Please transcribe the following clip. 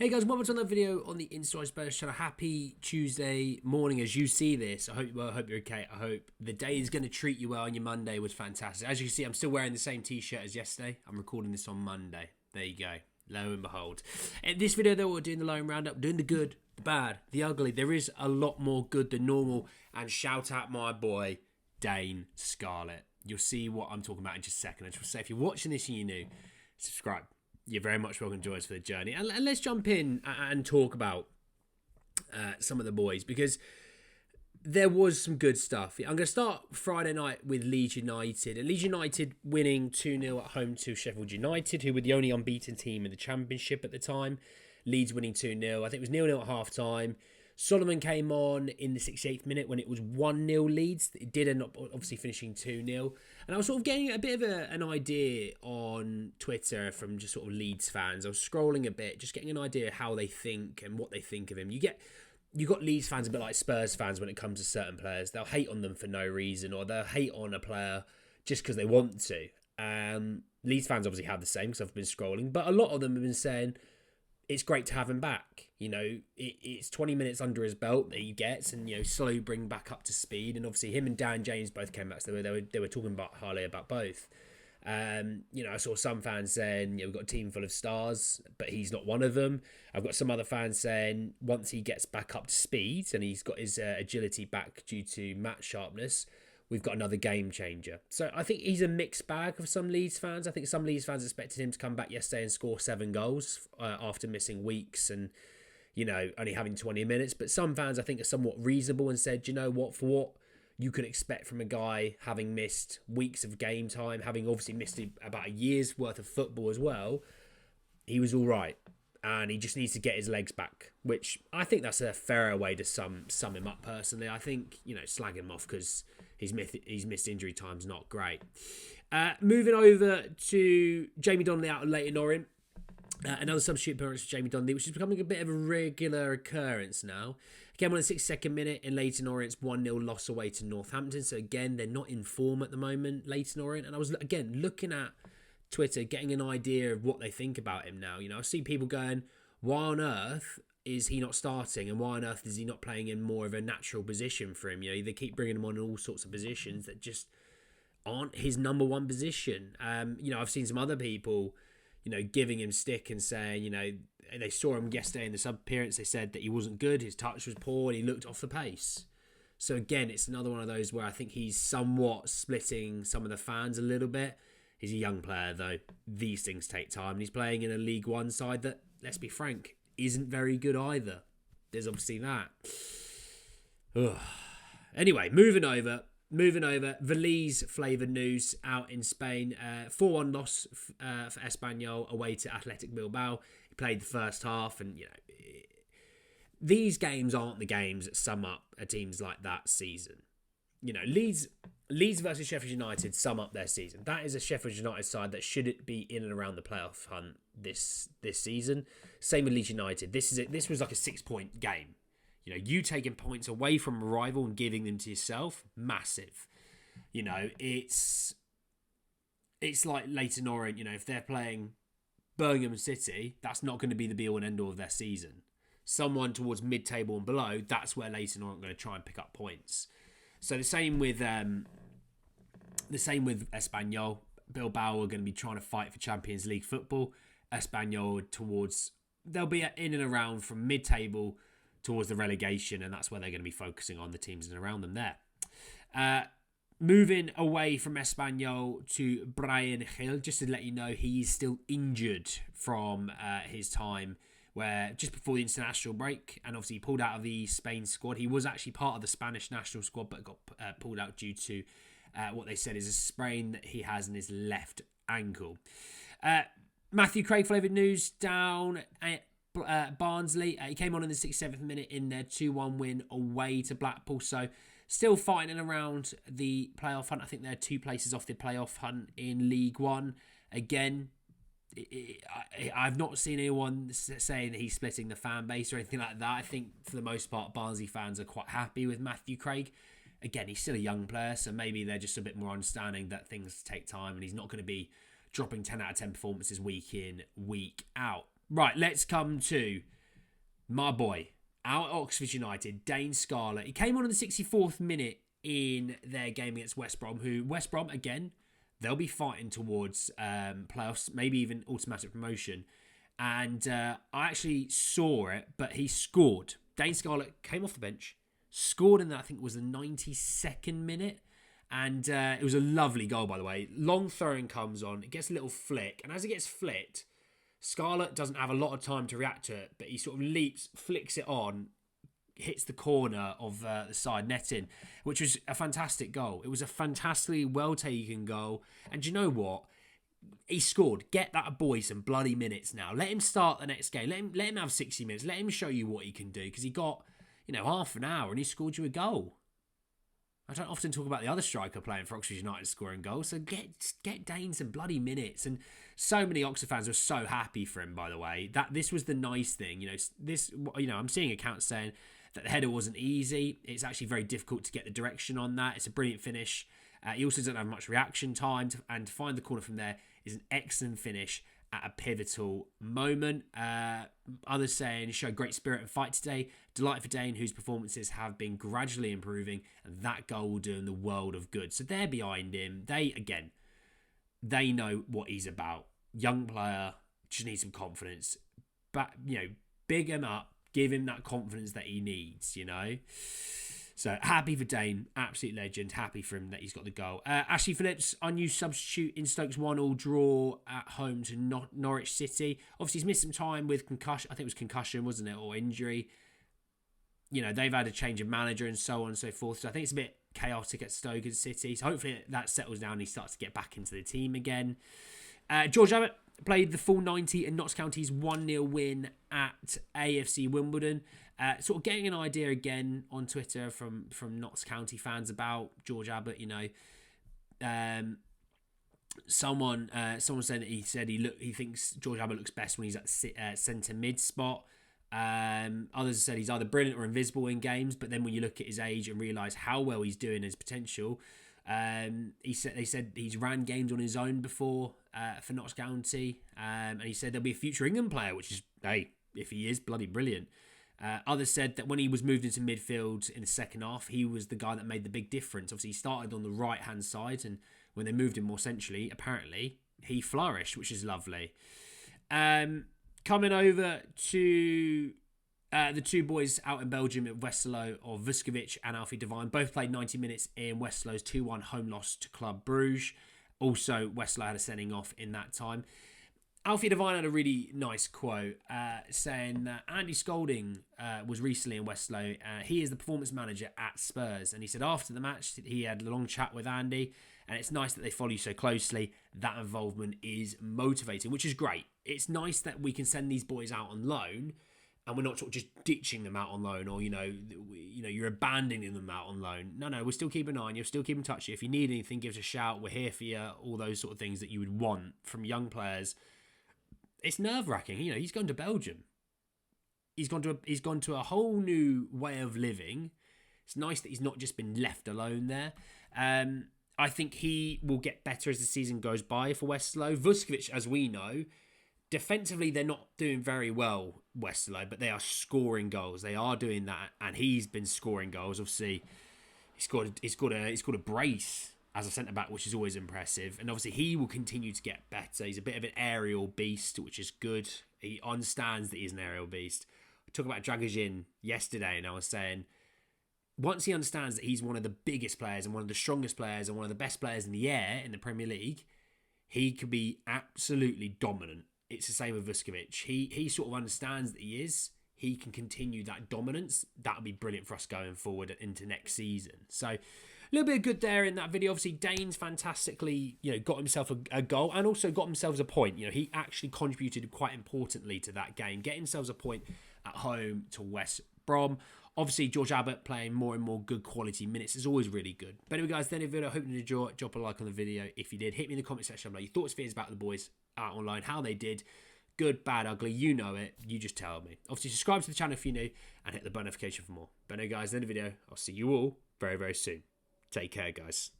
Hey guys, welcome to another video on the Inside Spurs channel. Happy Tuesday morning as you see this. I hope you're okay. I hope the day is going to treat you well and your Monday was fantastic. As you can see, I'm still wearing the same t-shirt as yesterday. I'm recording this on Monday. There you go. Lo and behold. In this video though, we're doing the lone roundup, doing the good, the bad, the ugly. There is a lot more good than normal. And shout out my boy, Dane, Scarlett. You'll see what I'm talking about in just a second. I just want to say, if you're watching this and you're new, subscribe. You're very much welcome to join us for the journey. And let's jump in and talk about some of the boys, because there was some good stuff. I'm going to start Friday night with Leeds United. And Leeds United winning 2-0 at home to Sheffield United, who were the only unbeaten team in the Championship at the time. Leeds winning 2-0. I think it was 0-0 at half-time. Solomon came on in the 68th minute when it was 1-0 Leeds. It did end up obviously finishing 2-0. And I was sort of getting a bit of an idea on Twitter from just sort of Leeds fans. I was scrolling a bit, just getting an idea of how they think and what they think of him. You got Leeds fans a bit like Spurs fans when it comes to certain players. They'll hate on them for no reason, or they'll hate on a player just because they want to. Leeds fans obviously have the same, because I've been scrolling. But a lot of them have been saying it's great to have him back. You know, it's 20 minutes under his belt that he gets, and slowly bring back up to speed. And obviously, him and Dan James both came back. So they were talking about highly about both. I saw some fans saying, we've got a team full of stars, but he's not one of them. I've got some other fans saying once he gets back up to speed and he's got his agility back due to match sharpness, we've got another game changer. So I think he's a mixed bag of some Leeds fans. I think some Leeds fans expected him to come back yesterday and score 7 goals after missing weeks and, only having 20 minutes. But some fans, I think, are somewhat reasonable and said, for what you could expect from a guy having missed weeks of game time, having obviously missed about a year's worth of football as well, he was all right. And he just needs to get his legs back, which I think that's a fairer way to sum him up personally. I think, slag him off because his missed injury time's not great. Moving over to Jamie Donley out of Leyton, Orient. Another substitute appearance for Jamie Donley, which is becoming a bit of a regular occurrence now. Again, on the 62nd minute in Leyton Orient's 1-0 loss away to Northampton. So again, they're not in form at the moment, Leyton Orient. And I was, again, looking at Twitter, getting an idea of what they think about him now. I see people going, why on earth is he not starting, and why on earth is he not playing in more of a natural position for him? They keep bringing him on in all sorts of positions that just aren't his number one position. I've seen some other people, giving him stick and saying, they saw him yesterday in the sub appearance. They said that he wasn't good, his touch was poor, and he looked off the pace. So again, it's another one of those where I think he's somewhat splitting some of the fans a little bit. He's a young player though. These things take time, and he's playing in a League One side that, let's be frank, isn't very good either. There's obviously that. Ugh. Anyway, moving over. Véliz flavoured news out in Spain. 4-1 loss for Espanyol away to Athletic Bilbao. He played the first half, and these games aren't the games that sum up a team's like that season. Leeds versus Sheffield United sum up their season. That is a Sheffield United side that should be in and around the playoff hunt this season. Same with Leeds United. This was like a 6-point game. You taking points away from a rival and giving them to yourself, massive. It's like Leyton Orient. If they're playing Birmingham City, that's not going to be the be-all and end-all of their season. Someone towards mid-table and below, that's where Leyton Orient are going to try and pick up points. So the same with Espanyol. Bilbao are going to be trying to fight for Champions League football. Espanyol they'll be in and around from mid-table towards the relegation, and that's where they're going to be focusing on the teams and around them there. Moving away from Espanyol to Bryan Gil, just to let you know, he's still injured from his time where just before the international break, and obviously he pulled out of the Spain squad. He was actually part of the Spanish national squad, but got pulled out due to what they said is a sprain that he has in his left ankle. Matthew Craig flavoured news down at Barnsley. He came on in the 67th minute in their 2-1 win away to Blackpool. So still fighting around the playoff hunt. I think they're 2 places off the playoff hunt in League One. Again, I've not seen anyone saying that he's splitting the fan base or anything like that. I think for the most part, Barnsley fans are quite happy with Matthew Craig. Again, he's still a young player, so maybe they're just a bit more understanding that things take time and he's not going to be dropping 10 out of 10 performances week in, week out. Right, let's come to my boy, out at Oxford United, Dane Scarlett. He came on in the 64th minute in their game against West Brom, who, West Brom, again, they'll be fighting towards playoffs, maybe even automatic promotion. And I actually saw it, but he scored. Dane Scarlett came off the bench, scored in that, I think it was the 92nd minute. And it was a lovely goal, by the way. Long throwing comes on, it gets a little flick. And as it gets flicked, Scarlett doesn't have a lot of time to react to it, but he sort of leaps, flicks it on, hits the corner of the side netting, which was a fantastic goal. It was a fantastically well-taken goal. And do you know what? He scored. Get that boy some bloody minutes now. Let him start the next game. Let him have 60 minutes. Let him show you what he can do, because he got, half an hour and he scored you a goal. I don't often talk about the other striker playing for Oxford United scoring goals, so get Dane some bloody minutes. And so many Oxford fans were so happy for him, by the way. That this was the nice thing. I'm seeing accounts saying that the header wasn't easy. It's actually very difficult to get the direction on that. It's a brilliant finish. He also doesn't have much reaction time, and to find the corner from there is an excellent finish at a pivotal moment. Others saying he showed great spirit and fight today. Delight for Dane, whose performances have been gradually improving, and that goal will do him the world of good. So they're behind him. They know what he's about. Young player, just needs some confidence. But, big him up, give him that confidence that he needs, So happy for Dane, absolute legend. Happy for him that he's got the goal. Ashley Phillips, unused substitute in Stoke's 1-1 draw at home to Norwich City. Obviously, he's missed some time with concussion. I think it was concussion, wasn't it, or injury. They've had a change of manager and so on and so forth. So I think it's a bit chaotic at Stoke and City. So hopefully that settles down and he starts to get back into the team again. George Abbott played the full 90 in Notts County's 1-0 win at AFC Wimbledon. Sort of getting an idea again on Twitter from Notts County fans about George Abbott. Someone said that he thinks George Abbott looks best when he's at the centre mid spot. Others said he's either brilliant or invisible in games, but then when you look at his age and realise how well he's doing, his potential, they said he's ran games on his own before for Notts County, and he said there'll be a future England player, which is, hey, if he is, bloody brilliant. Others said that when he was moved into midfield in the second half, he was the guy that made the big difference. Obviously, he started on the right-hand side, and when they moved him more centrally, apparently, he flourished, which is lovely. Coming over to the two boys out in Belgium at Westerlo, or Vuskovic and Alfie Devine, both played 90 minutes in Westerlo's 2-1 home loss to Club Bruges. Also, Westerlo had a sending off in that time. Alfie Devine had a really nice quote saying that Andy Scolding was recently in Westerlo. He is the performance manager at Spurs. And he said after the match, he had a long chat with Andy. And it's nice that they follow you so closely. That involvement is motivating, which is great. It's nice that we can send these boys out on loan and we're not sort of just ditching them out on loan, or, you're abandoning them out on loan. No, we're still keeping an eye on you. Still keep in touch. If you need anything, give us a shout. We're here for you. All those sort of things that you would want from young players. It's nerve-wracking. He's gone to Belgium. He's gone to a whole new way of living. It's nice that he's not just been left alone there. I think he will get better as the season goes by for Westerlo. Vuskovic, as we know, defensively they're not doing very well, Westerlo, but they are scoring goals. They are doing that, and he's been scoring goals. Obviously, he's got a brace as a centre-back, which is always impressive. And obviously, he will continue to get better. He's a bit of an aerial beast, which is good. He understands that he's an aerial beast. I talked about Dragajin yesterday, and I was saying, once he understands that he's one of the biggest players and one of the strongest players and one of the best players in the air in the Premier League, he could be absolutely dominant. It's the same with Vuskovic. He sort of understands that he is. He can continue that dominance. That would be brilliant for us going forward into next season. So a little bit of good there in that video. Obviously, Dane's fantastically, got himself a goal and also got himself a point. He actually contributed quite importantly to that game, getting himself a point at home to West Brom. Obviously, George Abbott playing more and more good quality minutes is always really good. But anyway, guys, then if you hope you enjoyed, drop a like on the video. If you did, hit me in the comment section below your thoughts, fears about the boys out online, how they did. Good, bad, ugly, you know it. You just tell me. Obviously, subscribe to the channel if you're new and hit the bell notification for more. But anyway, guys, then the video. I'll see you all very, very soon. Take care, guys.